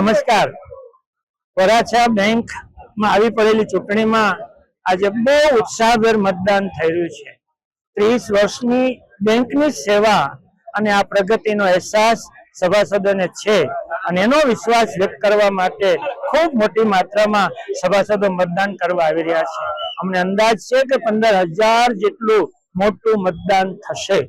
નમસ્કાર। વરાછા બેંકમાં આવી પડેલી ચૂંટણીમાં આજે બહુ ઉત્સાહભેર મતદાન થઈ રહ્યું છે। 30 વર્ષની બેંકની સેવા અને આ પ્રગતિનો અહેસાસ સભાસદોને છે અને એનો વિશ્વાસ વ્યક્ત કરવા માટે ખૂબ મોટી માત્રામાં સભાસદો મતદાન કરવા આવી રહ્યા છે। અમને અંદાજ છે કે 15,000 જેટલું મોટું મતદાન થશે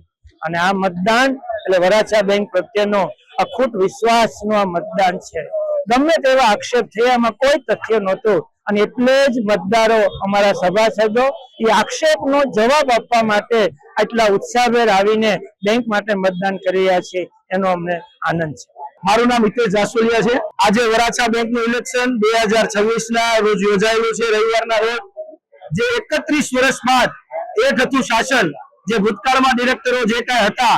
અને આ મતદાન એટલે વરાછા બેંક પ્રત્યેનો અખૂટ વિશ્વાસનું આ મતદાન છે। ગમે તેવા આક્ષેપ થયા, એમાં કોઈ તથ્ય નહોતું અને એટલે જ મતદારો અમારા સભાસદો એ આક્ષેપનો જવાબ આપવા માટે આટલા ઉત્સાહભેર આવીને બેંક માટે મતદાન કરી રહ્યા છે, એનો અમને આનંદ છે। મારું નામ હિતેશ જાસુલિયા છે। આજે વરાછા બેંકનું ઇલેક્શન 2026 ના રોજ યોજાયેલું છે, રવિવારના રોજ। જે 31 વર્ષ બાદ એક હતું શાસન, જે ભૂતકાળમાં ડિરેક્ટરો જે કાંઈ હતા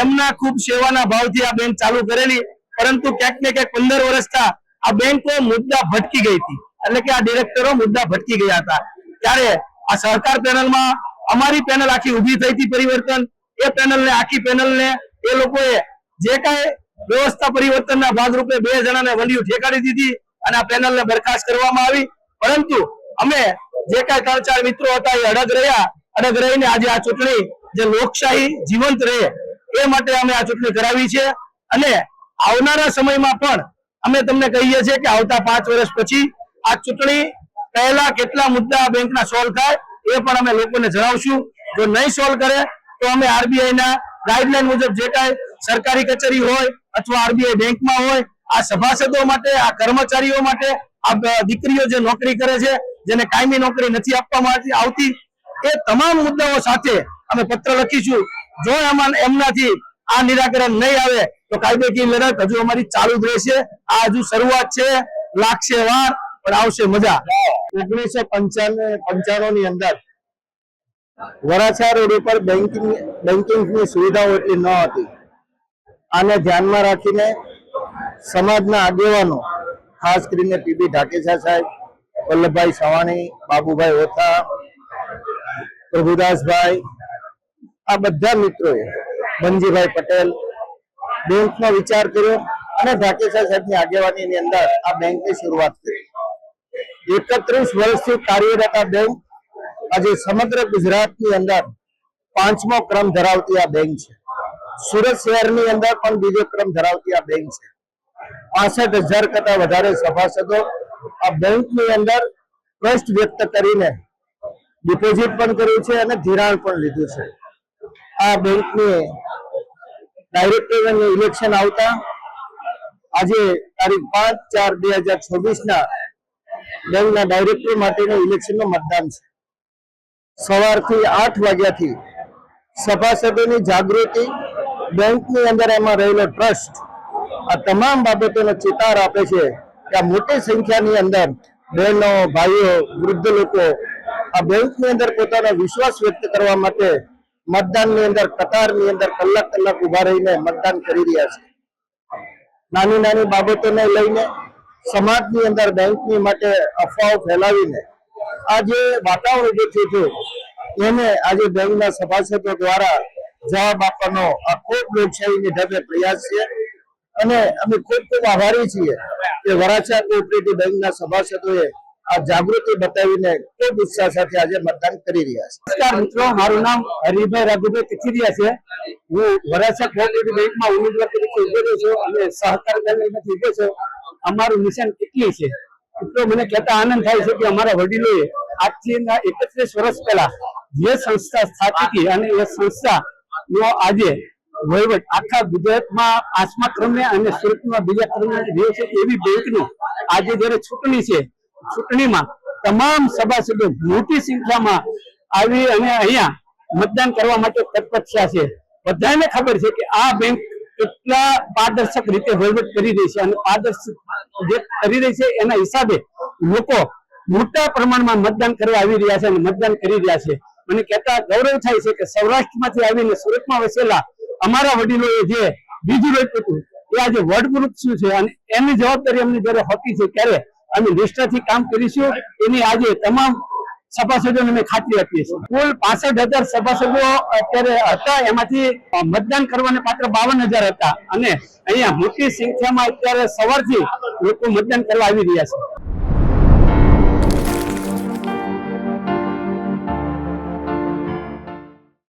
એમના ખૂબ સેવાના ભાવથી આ બેંક ચાલુ કરેલી, પરંતુ ક્યાંક ને ક્યાંક 15 વર્ષથી આ બેંકો મુદ્દા ભટકી ગઈ હતી, એટલે કે આ ડિરેક્ટરો મુદ્દા ભટકી ગયા હતા। ત્યારે આ સહકાર પેનલમાં અમારી પેનલ આખી ઊભી થઈ હતી પરિવર્તન, એ પેનલને આખી પેનલને એ લોકોએ જે કાંઈ વ્યવસ્થા પરિવર્તનના ભાગરૂપે 2 જણાને વંડિયું ઠેકાડી દીધી અને આ પેનલને બરખાસ્ત કરવામાં આવી। પરંતુ અમે જે કાંઈ 3-4 મિત્રો હતા એ અડગ રહ્યા, અડગ રહીને આજે આ ચૂંટણી જે લોકશાહી જીવંત રહે એ માટે અમે આ ચૂંટણી કરાવી છે અને આવનારા સમયમાં પણ અમે તમને કહીએ છીએ કે આવતા 5 વર્ષ પછી આ ચૂંટણી પહેલા કેટલા મુદ્દા બેંકના સોલ્વ થાય એ પણ અમે લોકોને જણાવશું। જો નહીં સોલ્વ કરે તો અમે આરબીઆઈ ના ગાઈડલાઈન મુજબ જે કાંઈ સરકારી કચેરી હોય અથવા આરબીઆઈ બેંકમાં હોય, આ સભાસદો માટે, આ કર્મચારીઓ માટે, આ દીકરીઓ જે નોકરી કરે છે, જેને કાયમી નોકરી નથી આપવામાં આવતી, એ તમામ મુદ્દાઓ સાથે અમે પત્ર લખીશું। જો એમનાથી આ નિરાકરણ નહીં આવે તો કાયદેકીય લડત હજુ અમારી ચાલુ જ રહેશે। આ હજુ શરૂઆત છે, લાગશે વાર પણ આવશે મજા। 1995 ની અંદર વરાછા રોડ ઉપર બેંકિંગની સુવિધાઓ એટલી ન હતી। આને ધ્યાનમાં રાખીને સમાજના આગેવાનો, ખાસ કરીને પીબી ઢાકેચા સાહેબ, વલ્લભભાઈ સવાણી, બાબુભાઈ ઓથા, પ્રભુદાસભાઈ, આ બધા મિત્રોએ, બંજીભાઈ પટેલ, બેંકનો વિચાર કર્યો અને ઢાકેચા સાહેબની આગેવાનીની અંદર આ બેંકની શરૂઆત કરી। 31 વર્ષથી કાર્યરત આ બેંક આજે સમગ્ર ગુજરાતની અંદર 5મો ક્રમ ધરાવતી આ બેંક છે। સુરત શહેરની અંદર પણ બીજો ક્રમ ધરાવતી આ બેંક છે। 65,000 કરતા વધારે સભાસદો આ બેંકની અંદર ટ્રસ્ટ વ્યક્ત કરીને ડિપોઝિટ પણ કર્યું છે અને ધિરાણ પણ લીધું છે। આ બેંકની ડાયરેક્ટરનું ઇલેક્શન આવતા આજે તારીખ 5/4/2024 ના બેંકના ડાયરેક્ટર માટેનું ઇલેક્શનનું મતદાન છે। સવારથી 8 વાગ્યાથી સભાસદોની જાગૃતિ, બેંકની અંદર એમાં રહેલો ટ્રસ્ટ, આ તમામ બાબતોનો ચિતાર આપે છે કે આ મોટી સંખ્યાની અંદર બહેનો, ભાઈઓ, વૃદ્ધ લોકો આ બેંકની અંદર પોતાનો વિશ્વાસ વ્યક્ત કરવા માટે મતદાનની અંદર કતારની અંદર કલાક ઉભા રહીને મતદાન કરી રહ્યા છે। નાની નાની બાબતોને લઈને સમાજની અંદર બેંકની માટે અફવાઓ ફેલાવીને આ જે વાતાવરણ ઉભું થયું છે એને આજે બેંકના સભાસદો દ્વારા જવાબ આપવાનો આ ખૂબ લોકશાહીની ઢબે પ્રયાસ છે અને અમે ખૂબ આભારી છીએ કે વરાછા કોઓપરેટિવ બેંકના સભાસદોએ આ જાગૃતિ બતાવીને ખૂબ ઉત્સાહ સાથે આજે મતદાન કરી રહ્યા છે। નમસ્કાર મિત્રો, મારું નામ હરિભાઈ રાઘુભાઈ કથિરિયા છે। હું વરાછા કોઓપરેટિવ બેંકમાં ઉમેદવાર તરીકે ઉભો રહ્યો છું અને સહકાર બેંકમાંથી ઉભો છું। અમારું મિશન કેટલી છે એટલો મને કહેતા આનંદ થાય છે કે અમારા વડીલોએ આજથી 31 વર્ષ પહેલા જે સંસ્થા સ્થાપી હતી અને એ સંસ્થાનો આજે વહીવટ આખા ગુજરાતમાં 5મા ક્રમે અને સુરતમાં 2જા ક્રમે રહ્યો છે। એવી બેંકની આજે જ્યારે ચૂંટણી છે, ચૂંટણીમાં તમામ સભાસદો મોટી સંખ્યામાં આવી અને અહીંયા મતદાન કરવા માટે તત્પર થયા છે। બધાને ખબર છે કે આ બેંક કેટલા પારદર્શક રીતે વહીવટ કરી રહી છે અને પારદર્શક જે કરી રહી છે એના હિસાબે લોકો મોટા પ્રમાણમાં મતદાન કરવા આવી રહ્યા છે અને મતદાન કરી રહ્યા છે। મને કહેતા ગૌરવ થાય છે કે સૌરાષ્ટ્રમાંથી આવીને સુરતમાં વસેલા અમારા વડીલોએ જે બીજું રોપ્યું હતું એ આજે વડવૃક્ષ શું છે અને એની જવાબદારી અમને જયારે હોતી છે ત્યારે અમે નિષ્ઠાથી કામ કરીશું। એની આજે તમામ સભાસદોને અમે ખાતરી આપીએ છીએ કુલ 65,000 સભાસદો અત્યારે હતા, એમાંથી મતદાન કરવાને પાત્ર 52,000 હતા અને અહીંયા મોટી સંખ્યામાં અત્યારે સવારથી લોકો મતદાન કરવા આવી રહ્યા છે.